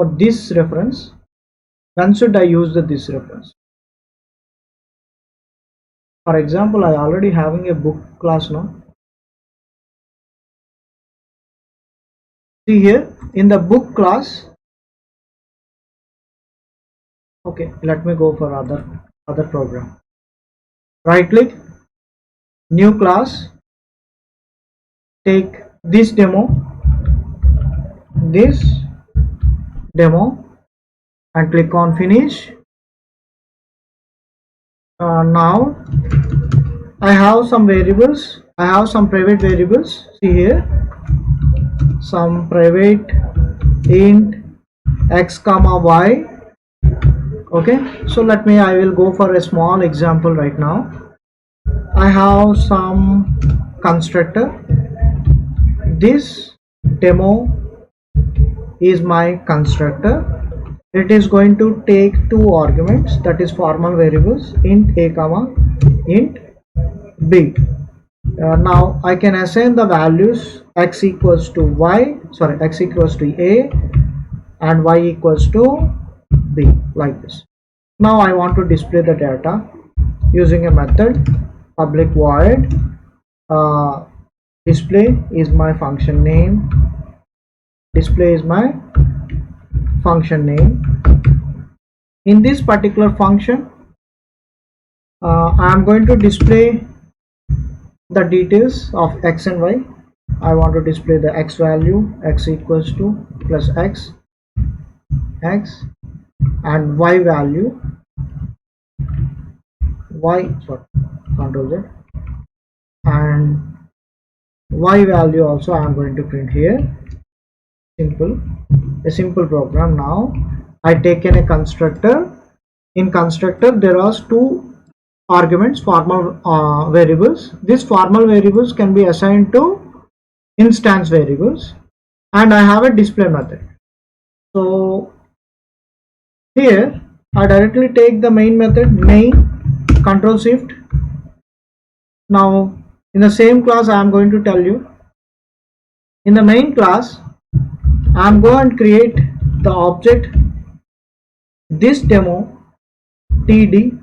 for this reference, when should I use this reference? For example, I already having a book class now. See here in the book class. Okay, let me go for other program. Right click, new class, take this demo and click on finish. Now I have some variables. I have some private variables. See here, some private int x comma y. Okay, so I will go for a small example right now. I have some constructor. This demo is my constructor. It is going to take two arguments, that is formal variables, int a comma int b. Now I can assign the values x equals to a and y equals to b, like this. Now I want to display the data using a method public void display is my function name. Display is my function name. In this particular function, I am going to display the details of x and y. I want to display the x value, x equals to plus x and y value, control Z, and y value also I am going to print here. A simple program. Now I taken a constructor. In constructor there are two arguments, formal variables. These formal variables can be assigned to instance variables, and I have a display method. So here I directly take the main method, main, control shift. Now in the same class I am going to tell you, in the main class I am going to create the object this demo td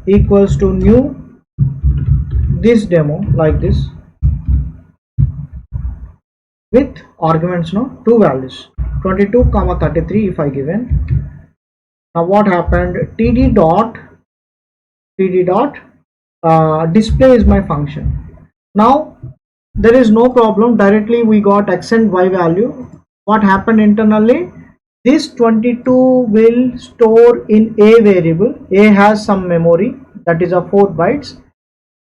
equals to new this demo, like this, with arguments, two values 22 comma 33 if I given. Now what happened, td dot display is my function. Now there is no problem, directly we got x and y value. What happened internally, this 22 will store in a variable. A has some memory, that is a 4 bytes,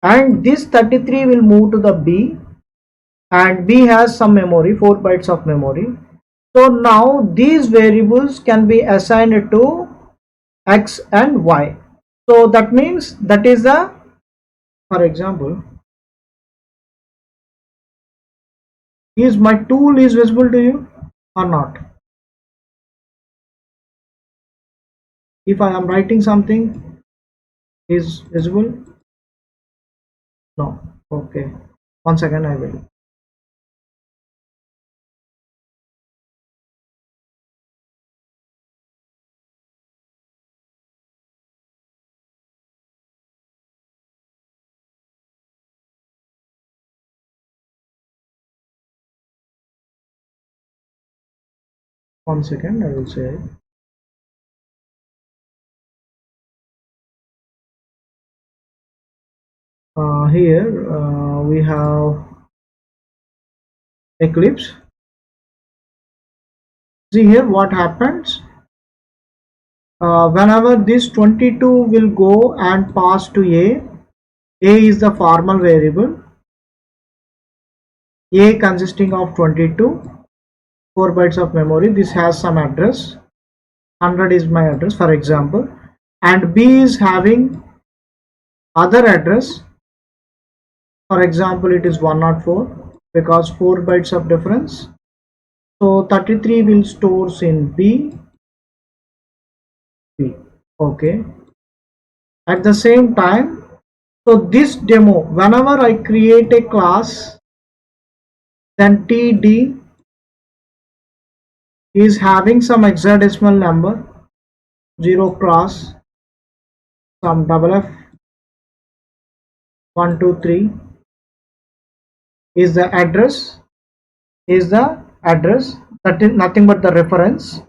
and this 33 will move to the b, and b has some memory, 4 bytes of memory. So now these variables can be assigned to x and y. So that means that is the, for example, is my tool is visible to you or not? If I am writing something, is visible? No. Okay, 1 second, I will. One second, I will say. Here we have Eclipse. See here what happens, whenever this 22 will go and pass to a is the formal variable, a consisting of 22, 4 bytes of memory. This has some address, 100 is my address for example, and b is having other address, for example it is 104 because 4 bytes of difference. So 33 will stores in b. Okay, at the same time, so this demo, whenever I create a class, then td is having some hexadecimal number 0 cross some double F 123 is the address, that is nothing but the reference.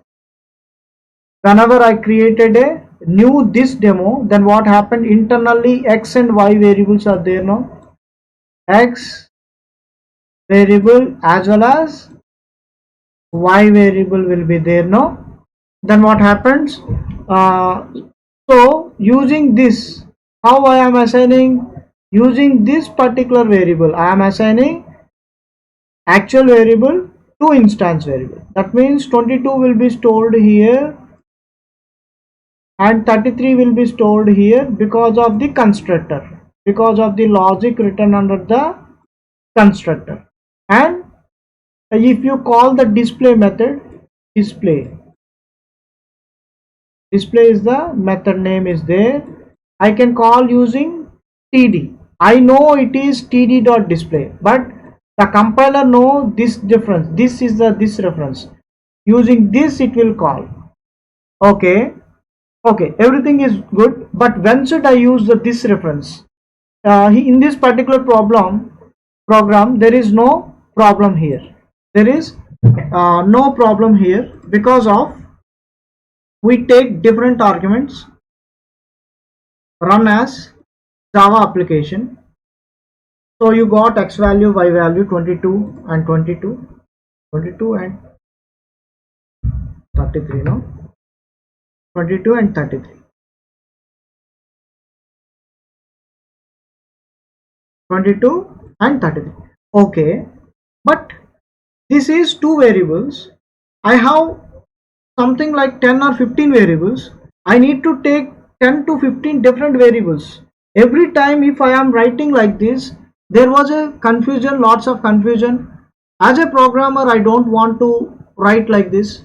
Whenever I created a new this demo, then what happened internally, x and y variables are there now. X variable as well as y variable will be there now. Then what happens? So using this, how I am assigning? Using this particular variable, I am assigning actual variable to instance variable. That means 22 will be stored here and 33 will be stored here because of the constructor, because of the logic written under the constructor. And if you call the display method, display is the method name is there. I can call using td. I know it is td.display, but the compiler know this difference. This is the this reference. Using this it will call. Okay, everything is good, but when should I use this reference? In this particular program there is no problem here. There is no problem here because of we take different arguments, run as Java application. So you got x value, y value 22 and 22 and 33, no, 22 and 33, 22 and 33. Okay, but this is two variables. I have something like 10 or 15 variables. I need to take 10 to 15 different variables. Every time if I am writing like this, there was a confusion, lots of confusion. As a programmer, I don't want to write like this.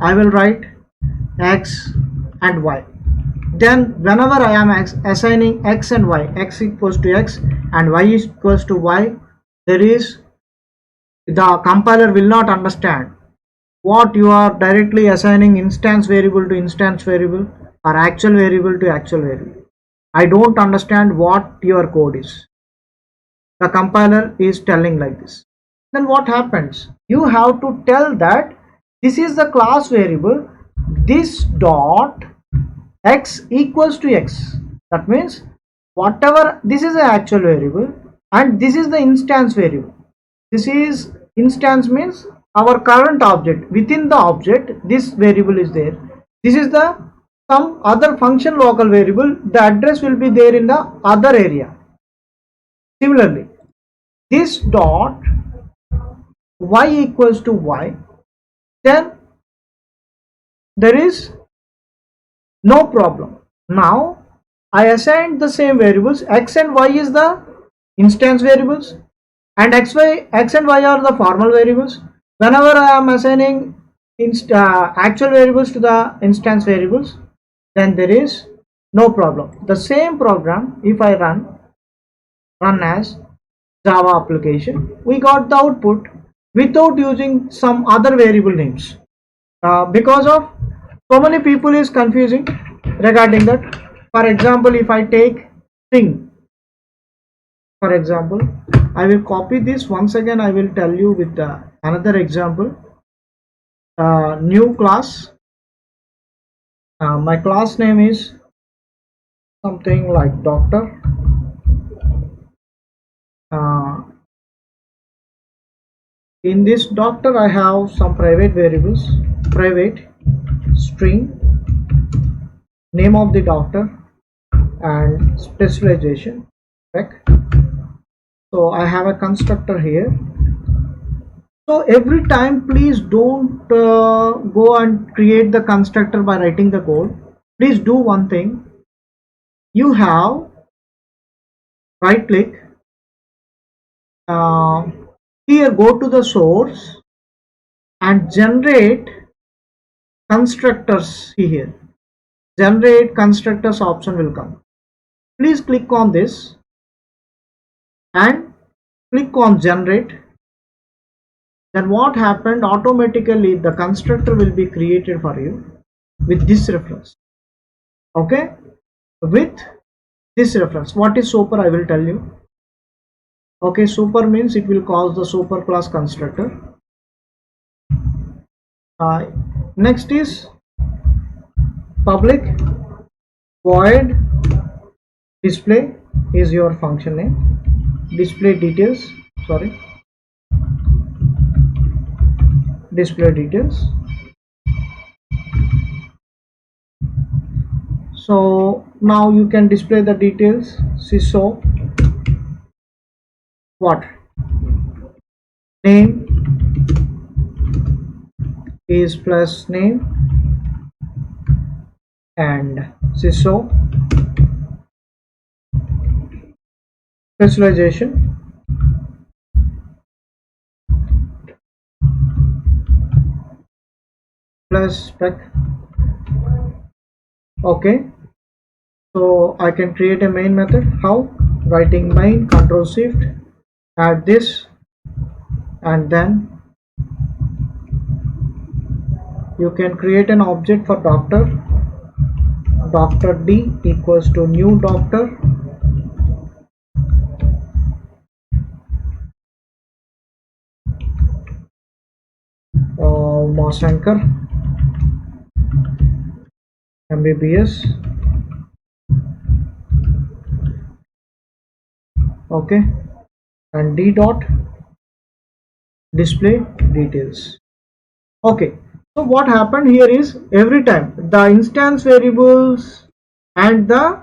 I will write x and y. Then whenever I am assigning x and y, x equals to x and y is equals to y, the compiler will not understand what you are directly assigning instance variable to instance variable or actual variable to actual variable. I don't understand what your code is. The compiler is telling like this. Then what happens? You have to tell that this is the class variable, this dot x equals to x. That means whatever, this is the actual variable and this is the instance variable. This is instance means our current object. Within the object this variable is there. This is the some other function local variable. The address will be there in the other area. Similarly, this dot y equals to y, then there is no problem. Now I assigned the same variables. X and y is the instance variables and x and y are the formal variables. Whenever I am assigning actual variables to the instance variables, then there is no problem. The same program, if I run as Java application, we got the output without using some other variable names. Because of so many people is confusing regarding that. For example, if I take string, for example, I will copy this once again. I will tell you with another example. New class. My class name is something like doctor. In this doctor, I have some private variables. Private string, name of the doctor, and specialization. Correct. So I have a constructor here. So every time, please don't go and create the constructor by writing the code. Please do one thing. You have right click. Here go to the source and generate constructors. Here generate constructors option will come. Please click on this and click on generate. then what happened, automatically the constructor will be created for you with this reference. Okay, with this reference. What is super, I will tell you. Okay, super means it will cause the super class constructor. Next is public void display is your function name, display details, sorry, display details. So now you can display the details. See, so what name is plus name and CISO specialization plus spec. Okay, so I can create a main method. How? Writing main, control shift, add this, and then you can create an object for doctor. Doctor D equals to new doctor, Mosankar MBBS. Okay, and D dot display details. Okay, so what happened here is, every time the instance variables and the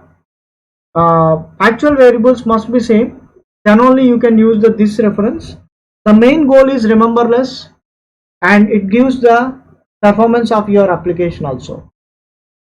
actual variables must be same, then only you can use this reference. The main goal is remember less, and it gives the performance of your application also.